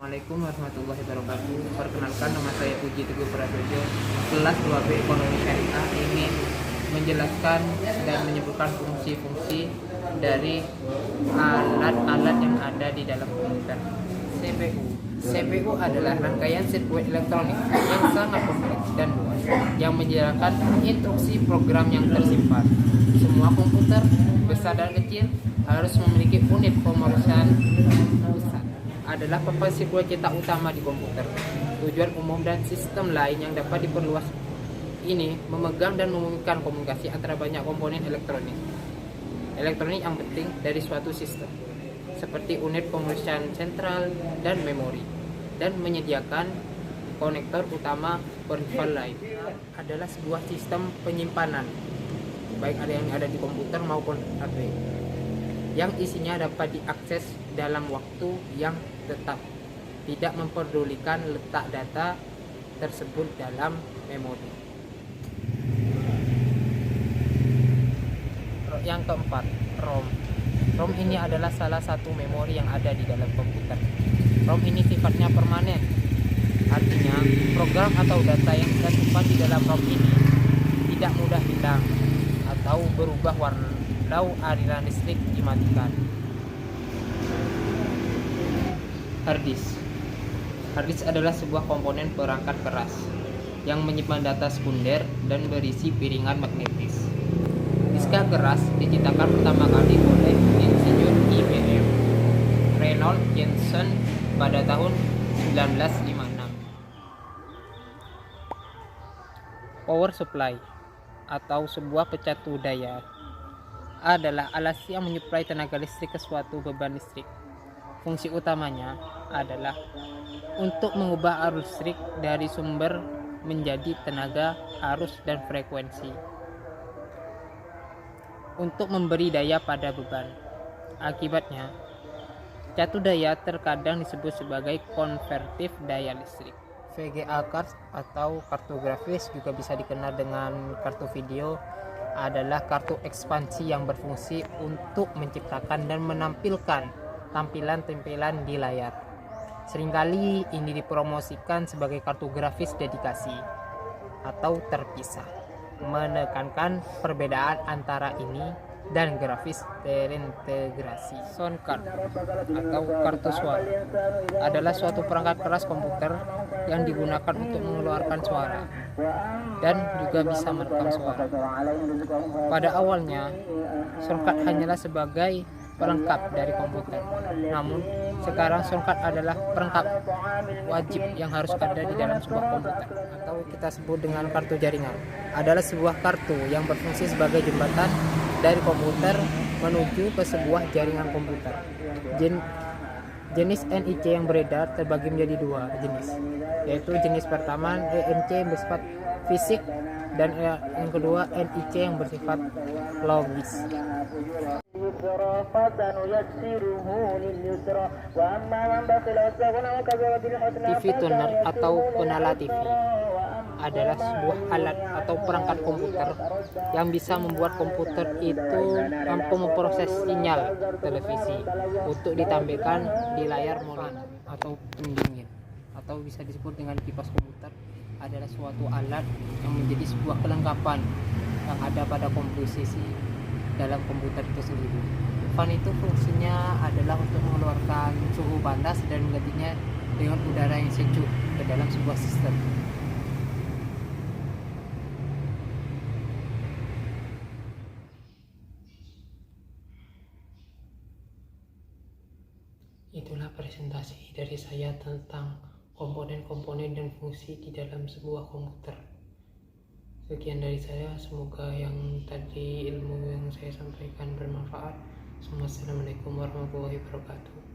Assalamualaikum warahmatullahi wabarakatuh. Perkenalkan, nama saya Puji Teguh Prasojo, kelas 2B Ekonomi Syariah, ingin menjelaskan dan menyebutkan fungsi-fungsi dari alat-alat yang ada di dalam komputer. CPU. CPU adalah rangkaian sirkuit elektronik yang sangat kompleks dan luas yang menjalankan instruksi program yang tersimpan. Semua komputer, besar dan kecil, harus memiliki unit pemrosesan pusat. Adalah papan sirkuit cetak utama di komputer. Tujuan umum dan sistem lain yang dapat diperluas ini memegang dan memungkinkan komunikasi antara banyak komponen elektronik yang penting dari suatu sistem, seperti unit pemrosesan sentral dan memori, dan menyediakan konektor utama peripheral lain. Adalah sebuah sistem penyimpanan, baik ada yang ada di komputer maupun HP, yang isinya dapat diakses dalam waktu yang tetap, tidak memperdulikan letak data tersebut dalam memori. Yang keempat, ROM. ROM ini adalah salah satu memori yang ada di dalam komputer. ROM ini sifatnya permanen, artinya program atau data yang tersimpan di dalam ROM ini tidak mudah hilang atau berubah walau aliran listrik dimatikan. Harddisk. Harddisk adalah sebuah komponen perangkat keras yang menyimpan data sekunder dan berisi piringan magnetis. Disk keras diciptakan pertama kali oleh insinyur IBM Reynold Jensen pada tahun 1956. Power supply atau sebuah pecandu daya adalah alat yang menyuplai tenaga listrik ke suatu beban listrik. Fungsi utamanya adalah untuk mengubah arus listrik dari sumber menjadi tenaga, arus, dan frekuensi untuk memberi daya pada beban. Akibatnya, pecandu daya terkadang disebut sebagai konvertif daya listrik. VGA card atau kartu grafis, juga bisa dikenal dengan kartu video, adalah kartu ekspansi yang berfungsi untuk menciptakan dan menampilkan tampilan-tampilan di layar. Seringkali ini dipromosikan sebagai kartu grafis dedikasi atau terpisah, menekankan perbedaan antara ini dan grafis terintegrasi. Sound card atau kartu suara adalah suatu perangkat keras komputer yang digunakan untuk mengeluarkan suara dan juga bisa merekam suara. Pada awalnya, sound card hanyalah sebagai pelengkap dari komputer. Namun, sekarang sound card adalah perangkat wajib yang harus ada di dalam sebuah komputer, atau kita sebut dengan kartu jaringan. Adalah sebuah kartu yang berfungsi sebagai jembatan dari komputer menuju ke sebuah jaringan komputer. Jenis NIC yang beredar terbagi menjadi dua jenis, yaitu jenis pertama ENC yang bersifat fisik dan yang kedua NIC yang bersifat logis. TV tuner atau penala TV adalah sebuah alat atau perangkat komputer yang bisa membuat komputer itu mampu memproses sinyal televisi untuk ditampilkan di layar monitor atau pendingin, atau bisa disebut dengan kipas komputer. Adalah suatu alat yang menjadi sebuah kelengkapan yang ada pada komposisi dalam komputer itu sendiri. Fan itu fungsinya adalah untuk mengeluarkan suhu panas dan menggantinya dengan udara yang sejuk ke dalam sebuah sistem. Itulah presentasi dari saya tentang komponen-komponen dan fungsi di dalam sebuah komputer. Sekian dari saya, semoga yang tadi ilmu yang saya sampaikan bermanfaat. Assalamualaikum warahmatullahi wabarakatuh.